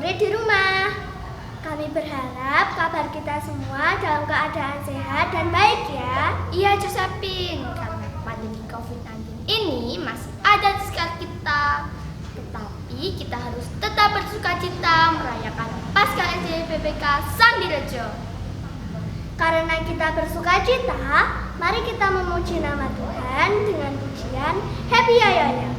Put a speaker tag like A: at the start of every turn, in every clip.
A: ngabuburit di rumah. Kami berharap kabar kita semua dalam keadaan sehat dan baik ya.
B: Iya Josephine, karena pandemi COVID-19 ini masih ada di sekitar kita. Tetapi kita harus tetap bersukacita merayakan Paskah SD PPK Sambirejo.
A: Karena kita bersukacita, mari kita memuji nama Tuhan dengan pujian Happy Yaya.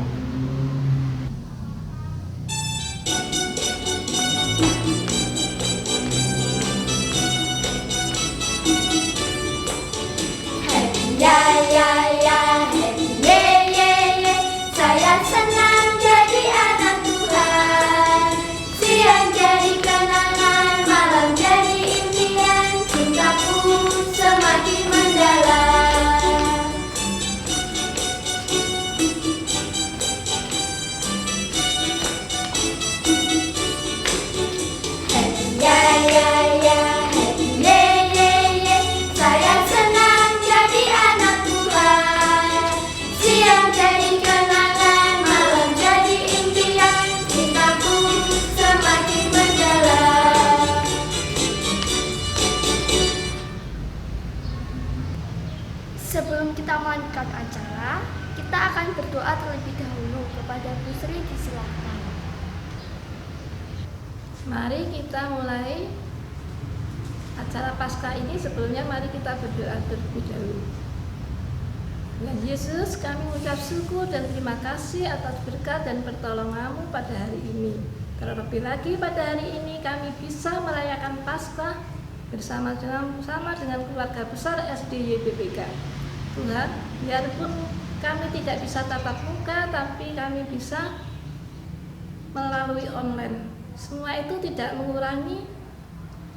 B: Sebelum kita melanjutkan acara, kita akan berdoa terlebih dahulu kepada Bu Sri, disilakan.
C: Mari kita mulai acara Paskah ini. Sebelumnya mari kita berdoa terlebih dahulu. Tuhan Yesus, kami mengucap syukur dan terima kasih atas berkat dan pertolongan-Mu pada hari ini. Terlebih lagi pada hari ini kami bisa merayakan Paskah bersama dengan keluarga besar SD YPPK. Tuhan, biarpun kami tidak bisa tatap muka, tapi kami bisa melalui online. Semua itu tidak mengurangi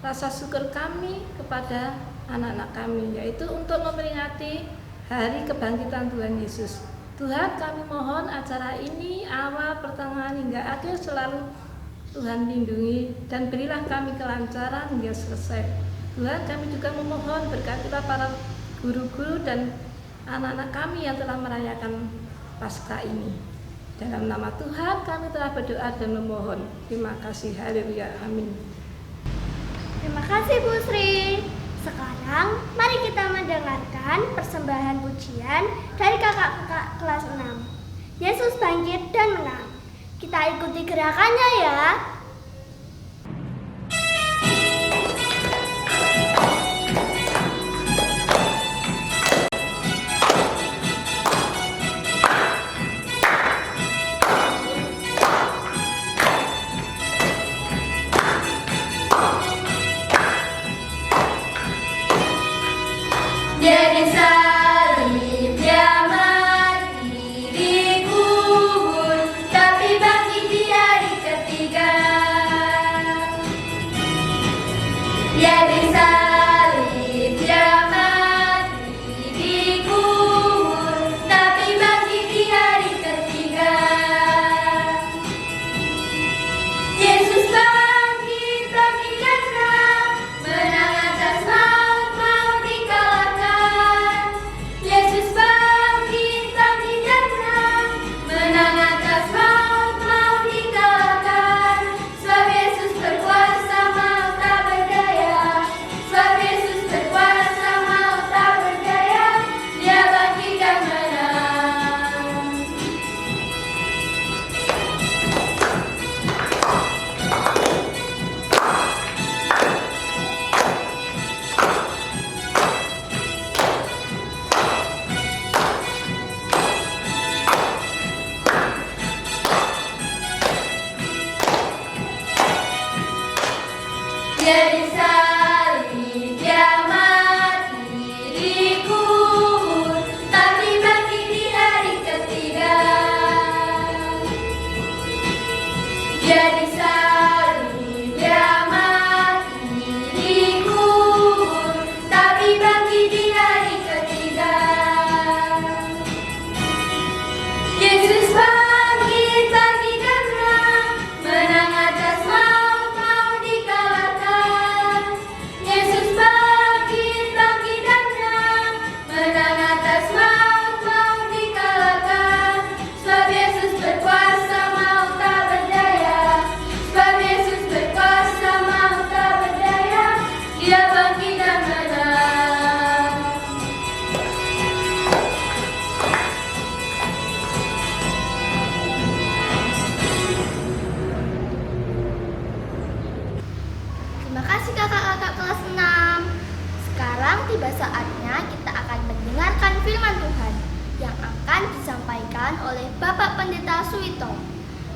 C: rasa syukur kami kepada anak-anak kami, yaitu untuk memperingati hari kebangkitan Tuhan Yesus. Tuhan, kami mohon acara ini awal, pertengahan hingga akhir selalu Tuhan lindungi dan berilah kami kelancaran hingga selesai. Tuhan, kami juga memohon berkatilah para guru-guru dan anak-anak kami yang telah merayakan Paskah ini. Dalam nama Tuhan kami telah berdoa dan memohon. Terima kasih. Haleluya. Amin.
A: Terima kasih Bu Sri. Sekarang mari kita mendengarkan persembahan pujian dari kakak-kakak kelas 6. Yesus bangkit dan menang. Kita ikuti gerakannya ya.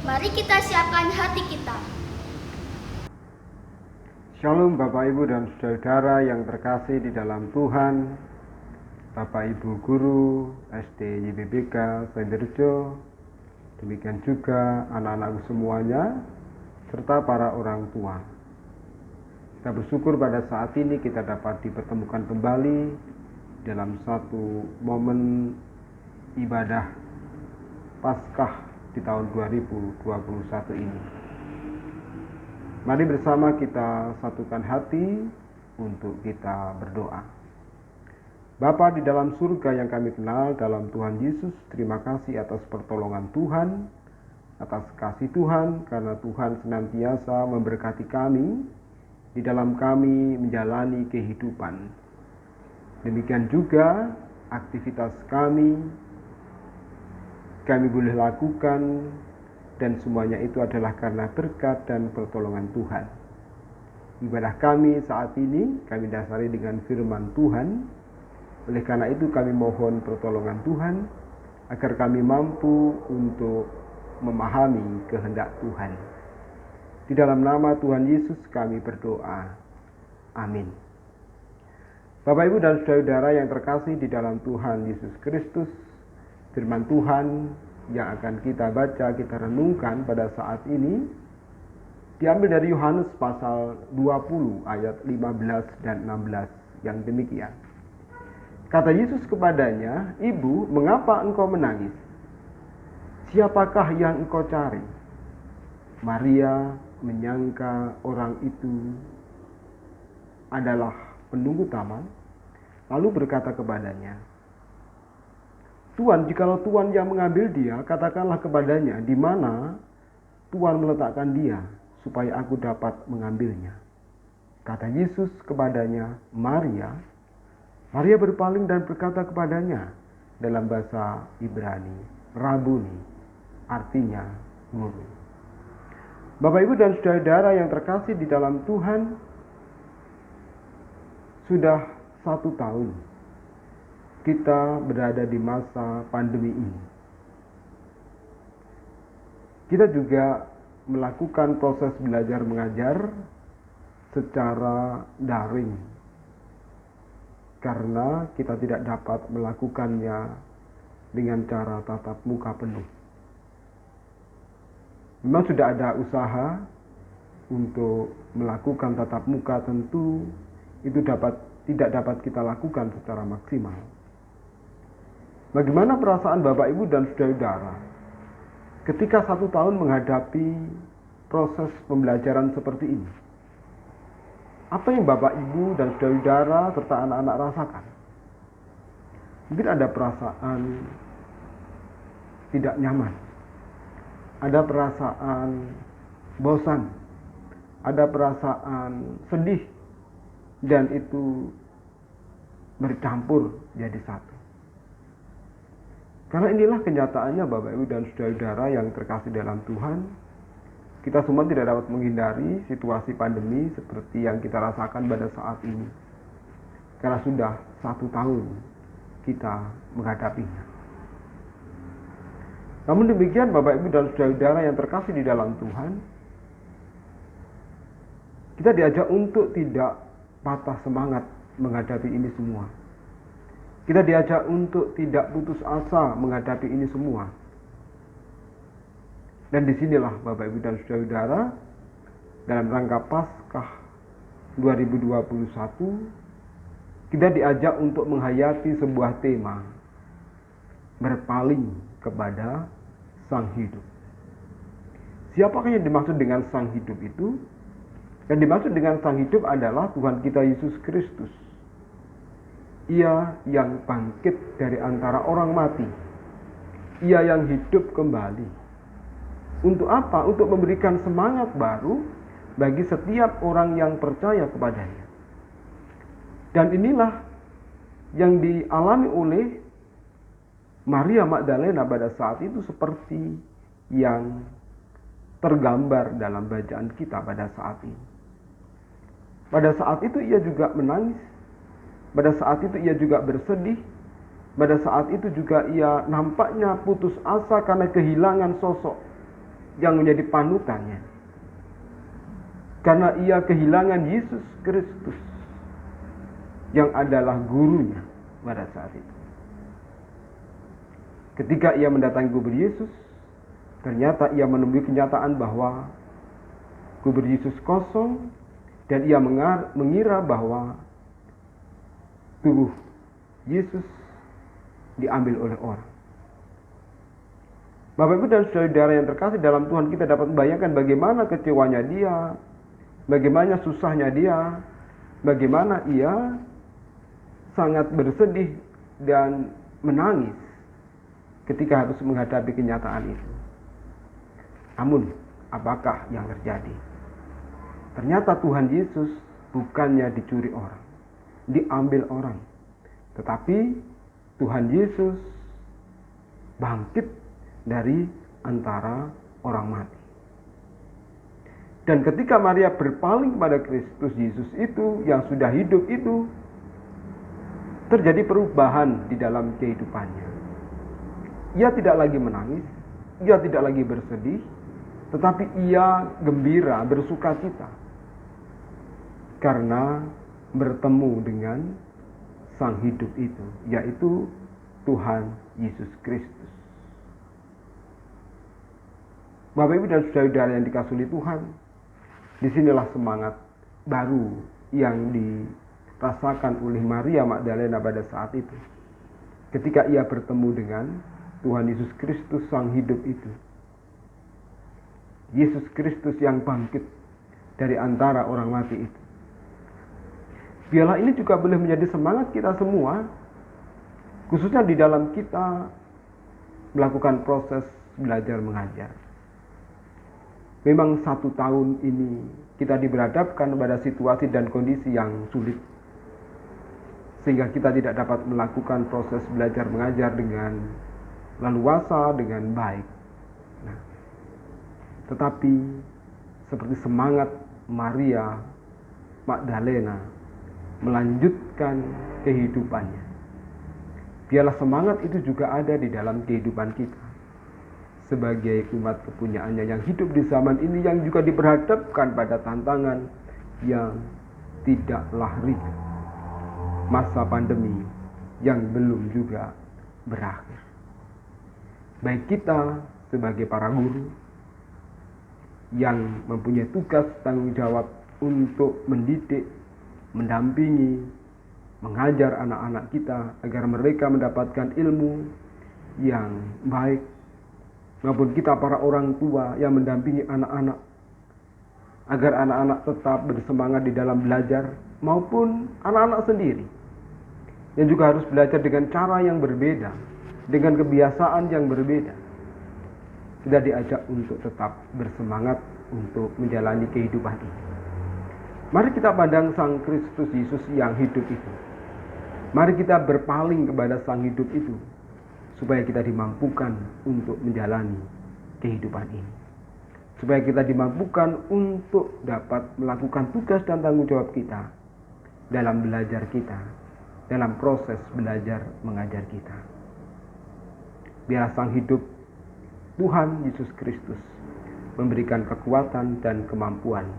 B: Mari kita siapkan hati kita.
D: Shalom Bapak Ibu dan Saudara yang terkasih di dalam Tuhan, Bapak Ibu Guru SD YBBK Senderjo, demikian juga anak-anakku semuanya, serta para orang tua. Kita bersyukur pada saat ini kita dapat dipertemukan kembali dalam satu momen ibadah Paskah di tahun 2021 ini. Mari bersama kita satukan hati untuk kita berdoa. Bapa di dalam surga yang kami kenal dalam Tuhan Yesus, terima kasih atas pertolongan Tuhan, atas kasih Tuhan, karena Tuhan senantiasa memberkati kami di dalam kami menjalani kehidupan. Demikian juga aktivitas kami boleh lakukan, dan semuanya itu adalah karena berkat dan pertolongan Tuhan. Ibadah kami saat ini kami dasari dengan firman Tuhan. Oleh karena itu kami mohon pertolongan Tuhan agar kami mampu untuk memahami kehendak Tuhan. Di dalam nama Tuhan Yesus kami berdoa. Amin. Bapak Ibu dan Saudara yang terkasih di dalam Tuhan Yesus Kristus, firman Tuhan yang akan kita baca, kita renungkan pada saat ini diambil dari Yohanes pasal 20 ayat 15 dan 16 yang demikian. Kata Yesus kepadanya, "Ibu, mengapa engkau menangis? Siapakah yang engkau cari?" Maria menyangka orang itu adalah penunggu taman, lalu berkata kepadanya, "Tuan, jikalau Tuan yang mengambil dia, katakanlah kepadanya di mana Tuan meletakkan dia, supaya aku dapat mengambilnya." Kata Yesus kepadanya, "Maria." Maria berpaling dan berkata kepadanya dalam bahasa Ibrani, "Rabuni," artinya guru. Bapak Ibu dan Saudara yang terkasih di dalam Tuhan, sudah 1 tahun kita berada di masa pandemi ini. Kita juga melakukan proses belajar mengajar secara daring karena kita tidak dapat melakukannya dengan cara tatap muka penuh. Memang sudah ada usaha untuk melakukan tatap muka, tentu itu tidak dapat kita lakukan secara maksimal. Bagaimana perasaan Bapak Ibu dan Saudara ketika 1 tahun menghadapi proses pembelajaran seperti ini? Apa yang Bapak Ibu dan Saudara serta anak-anak rasakan? Mungkin ada perasaan tidak nyaman, ada perasaan bosan, ada perasaan sedih, dan itu bercampur jadi satu. Karena inilah kenyataannya Bapak Ibu dan Saudara yang terkasih dalam Tuhan. Kita semua tidak dapat menghindari situasi pandemi seperti yang kita rasakan pada saat ini. Karena sudah 1 tahun kita menghadapinya. Namun demikian Bapak Ibu dan Saudara yang terkasih di dalam Tuhan, kita diajak untuk tidak patah semangat menghadapi ini semua. Kita diajak untuk tidak putus asa menghadapi ini semua. Dan disinilah Bapak Ibu dan Saudara, dalam rangka Paskah 2021, kita diajak untuk menghayati sebuah tema, berpaling kepada Sang Hidup. Siapakah yang dimaksud dengan Sang Hidup itu? Yang dimaksud dengan Sang Hidup adalah Tuhan kita Yesus Kristus. Ia yang bangkit dari antara orang mati. Ia yang hidup kembali. Untuk apa? Untuk memberikan semangat baru bagi setiap orang yang percaya kepadanya. Dan inilah yang dialami oleh Maria Magdalena pada saat itu, seperti yang tergambar dalam bacaan kita pada saat ini. Pada saat itu ia juga menangis. Pada saat itu ia juga bersedih. Pada saat itu juga ia nampaknya putus asa karena kehilangan sosok yang menjadi panutannya. Karena ia kehilangan Yesus Kristus yang adalah gurunya pada saat itu. Ketika ia mendatangi kubur Yesus, ternyata ia menemui kenyataan bahwa kubur Yesus kosong dan ia mengira bahwa tubuh Yesus diambil oleh orang. Bapak Ibu dan saudara yang terkasih dalam Tuhan, kita dapat membayangkan bagaimana kecewanya dia, bagaimana susahnya dia, bagaimana ia sangat bersedih dan menangis ketika harus menghadapi kenyataan itu. Namun, apakah yang terjadi? Ternyata Tuhan Yesus bukannya dicuri orang, diambil orang, tetapi Tuhan Yesus bangkit dari antara orang mati. Dan ketika Maria berpaling pada Kristus Yesus itu yang sudah hidup itu, terjadi perubahan di dalam kehidupannya. Ia tidak lagi menangis, ia tidak lagi bersedih, tetapi ia gembira, bersukacita karena bertemu dengan Sang Hidup itu, yaitu Tuhan Yesus Kristus. Bapak Ibu dan saudara yang dikasihi Tuhan, disinilah semangat baru yang dirasakan oleh Maria Magdalena pada saat itu. Ketika ia bertemu dengan Tuhan Yesus Kristus Sang Hidup itu. Yesus Kristus yang bangkit dari antara orang mati itu. Biarlah ini juga boleh menjadi semangat kita semua, khususnya di dalam kita melakukan proses belajar mengajar. Memang 1 tahun ini kita diberhadapkan pada situasi dan kondisi yang sulit, sehingga kita tidak dapat melakukan proses belajar mengajar dengan leluasa, dengan baik. Nah, tetapi seperti semangat Maria Magdalena melanjutkan kehidupannya, biarlah semangat itu juga ada di dalam kehidupan kita sebagai umat kepunyaannya yang hidup di zaman ini, yang juga diperhadapkan pada tantangan yang tidaklah ringan. Masa pandemi yang belum juga berakhir. Baik kita sebagai para guru yang mempunyai tugas tanggung jawab untuk mendidik, mendampingi, mengajar anak-anak kita agar mereka mendapatkan ilmu yang baik, maupun kita para orang tua yang mendampingi anak-anak agar anak-anak tetap bersemangat di dalam belajar, maupun anak-anak sendiri yang juga harus belajar dengan cara yang berbeda, dengan kebiasaan yang berbeda. Kita diajak untuk tetap bersemangat untuk menjalani kehidupan ini. Mari kita pandang Sang Kristus Yesus yang hidup itu. Mari kita berpaling kepada Sang Hidup itu, supaya kita dimampukan untuk menjalani kehidupan ini. Supaya kita dimampukan untuk dapat melakukan tugas dan tanggung jawab kita dalam belajar kita, dalam proses belajar mengajar kita. Biar Sang Hidup Tuhan Yesus Kristus memberikan kekuatan dan kemampuan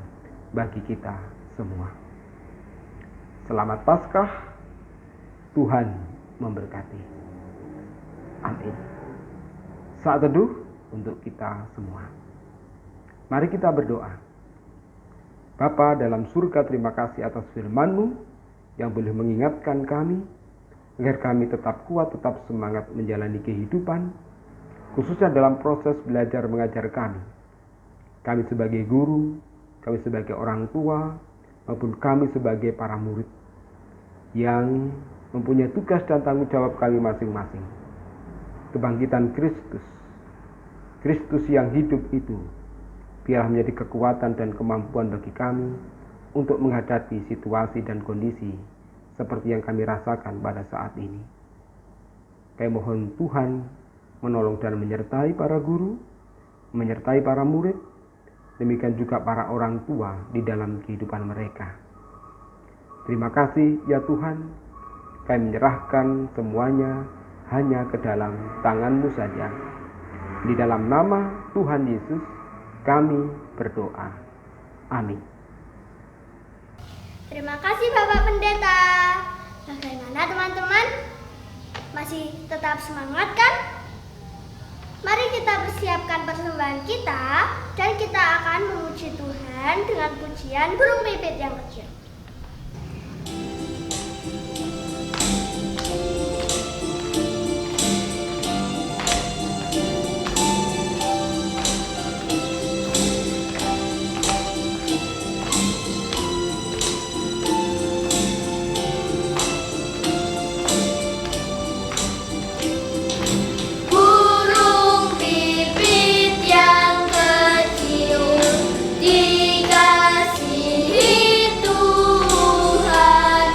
D: bagi kita semua. Selamat Paskah, Tuhan memberkati. Amin. Saat teduh untuk kita semua. Mari kita berdoa. Bapa dalam surga, terima kasih atas firman-Mu yang boleh mengingatkan kami agar kami tetap kuat, tetap semangat menjalani kehidupan, khususnya dalam proses belajar mengajar kami. Kami sebagai guru, kami sebagai orang tua, maupun kami sebagai para murid yang mempunyai tugas dan tanggung jawab kami masing-masing. Kebangkitan Kristus yang hidup itu, biarlah menjadi kekuatan dan kemampuan bagi kami untuk menghadapi situasi dan kondisi seperti yang kami rasakan pada saat ini. Kami mohon Tuhan menolong dan menyertai para guru, menyertai para murid, demikian juga para orang tua di dalam kehidupan mereka. Terima kasih ya Tuhan, kami menyerahkan semuanya hanya ke dalam tangan-Mu saja. Di dalam nama Tuhan Yesus Kami berdoa. Amin.
A: Terima kasih Bapak Pendeta. Bagaimana teman-teman? Masih tetap semangat kan? Mari kita persiapkan persembahan kita dan kita akan memuji Tuhan dengan pujian burung pipit yang kecil.
B: Burung pipit yang kecil dikasihi Tuhan,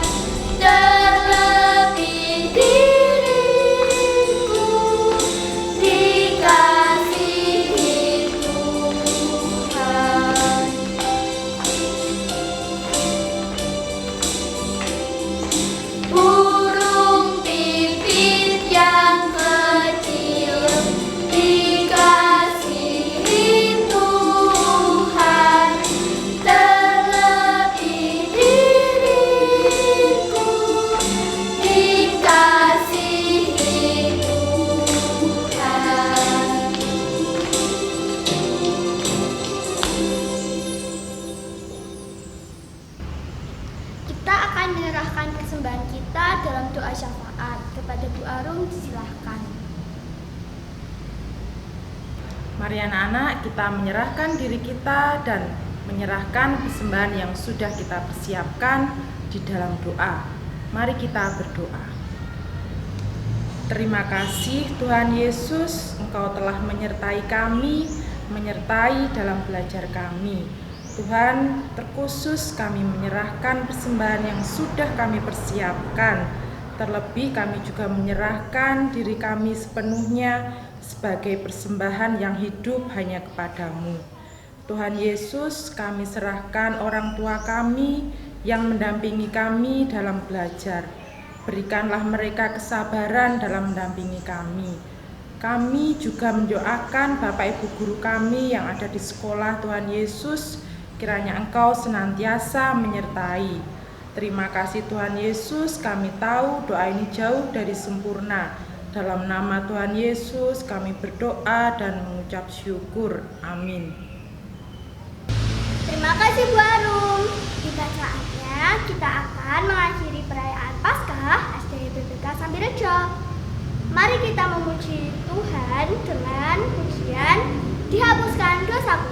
B: terlebih diriku dikasihi Tuhan. Burung pipit yang kecil dikasihi Tuhan, terlebih diriku dikasihi Tuhan. Kita akan menyerahkan persembahan kita dalam doa syafaat. Kepada Bu Arum disilahkan.
E: Mari anak-anak, kita menyerahkan diri kita dan menyerahkan persembahan yang sudah kita persiapkan di dalam doa. Mari kita berdoa. Terima kasih Tuhan Yesus, Engkau telah menyertai kami, menyertai dalam belajar kami. Tuhan, terkhusus kami menyerahkan persembahan yang sudah kami persiapkan. Terlebih kami juga menyerahkan diri kami sepenuhnya sebagai persembahan yang hidup hanya kepadamu. Tuhan Yesus, kami serahkan orang tua kami yang mendampingi kami dalam belajar. Berikanlah mereka kesabaran dalam mendampingi kami. Kami juga mendoakan Bapak Ibu guru kami yang ada di sekolah. Tuhan Yesus, kiranya Engkau senantiasa menyertai. Terima kasih Tuhan Yesus, kami tahu doa ini jauh dari sempurna. Dalam nama Tuhan Yesus kami berdoa dan mengucap syukur. Amin.
A: Terima kasih Bu Arum. Tiba saatnya kita akan mengakhiri perayaan Paskah SD BPK Sambirejo. Mari kita memuji Tuhan dengan pujian Dihapuskan Dosaku.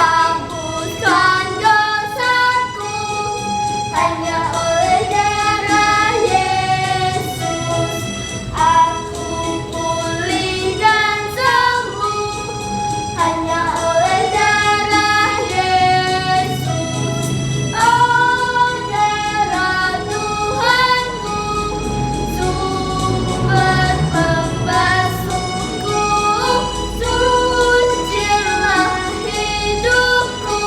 B: Dihapuskan dosaku hanya oleh darah Yesus. Aku pulih dan sembuh hanya oleh darah Yesus. Oh, darah Tuhanku, sumber pembasuhku, sucilah hidupku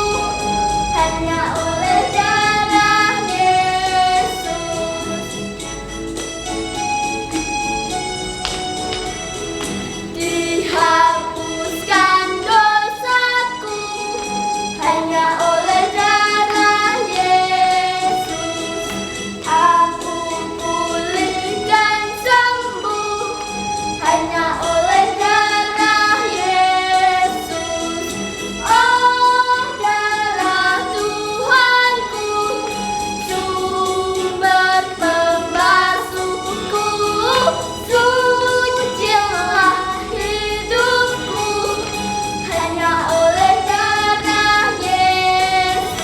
B: hanya oleh darah Yesus. Dihapuskan dosaku hanya oleh darah Yesus. Aku pulih dan sembuh hanya oleh darah Yesus. Oh, darah Tuhanku, sumber pembasuhku, sucilah hidupku hanya oleh darah Yesus.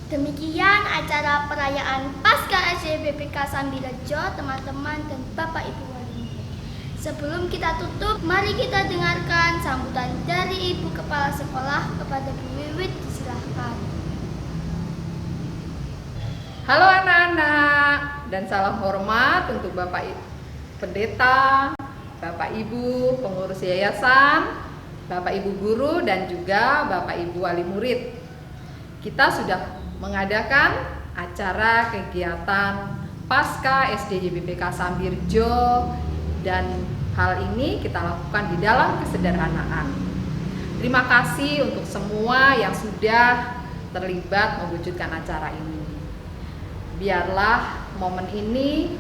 B: Demikian acara perayaan Paskah SD BPK Sambirejo, teman-teman dan Bapak Ibu wali. Sebelum kita tutup, mari kita dengarkan sambutan dari Ibu Kepala Sekolah. Kepada Bu Wiwit disilahkan.
F: Halo anak-anak, dan salam hormat untuk Bapak Pendeta, Bapak Ibu pengurus yayasan, Bapak Ibu guru, dan juga Bapak Ibu wali murid. Kita sudah mengadakan acara kegiatan Pasca SDJBPK Sambirjo, dan hal ini kita lakukan di dalam kesederhanaan. Terima kasih untuk semua yang sudah terlibat mewujudkan acara ini. Biarlah momen ini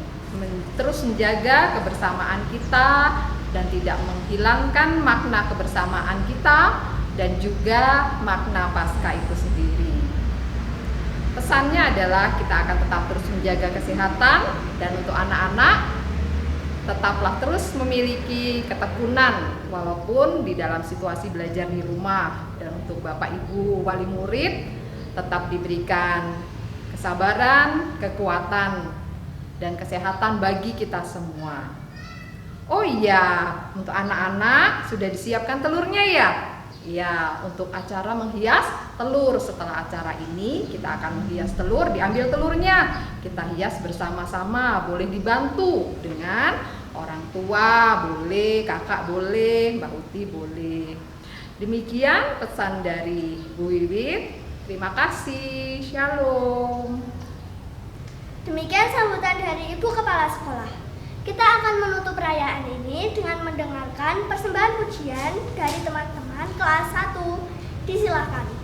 F: terus menjaga kebersamaan kita dan tidak menghilangkan makna kebersamaan kita dan juga makna Paskah itu sendiri. Pesannya adalah kita akan tetap terus menjaga kesehatan, dan untuk anak-anak tetaplah terus memiliki ketekunan walaupun di dalam situasi belajar di rumah, dan untuk Bapak Ibu wali murid tetap diberikan kesabaran, kekuatan, dan kesehatan bagi kita semua. Oh iya, untuk anak-anak sudah disiapkan telurnya ya? Ya, untuk acara menghias telur. Setelah acara ini kita akan menghias telur, diambil telurnya, kita hias bersama-sama, boleh dibantu dengan orang tua, boleh, kakak boleh, Mbak Uti boleh. Demikian pesan dari Bu Wiwit. Terima kasih, shalom.
A: Demikian sambutan dari Ibu Kepala Sekolah. Kita akan menutup perayaan ini dengan mendengarkan persembahan pujian dari teman-teman kelas 1. Disilakan.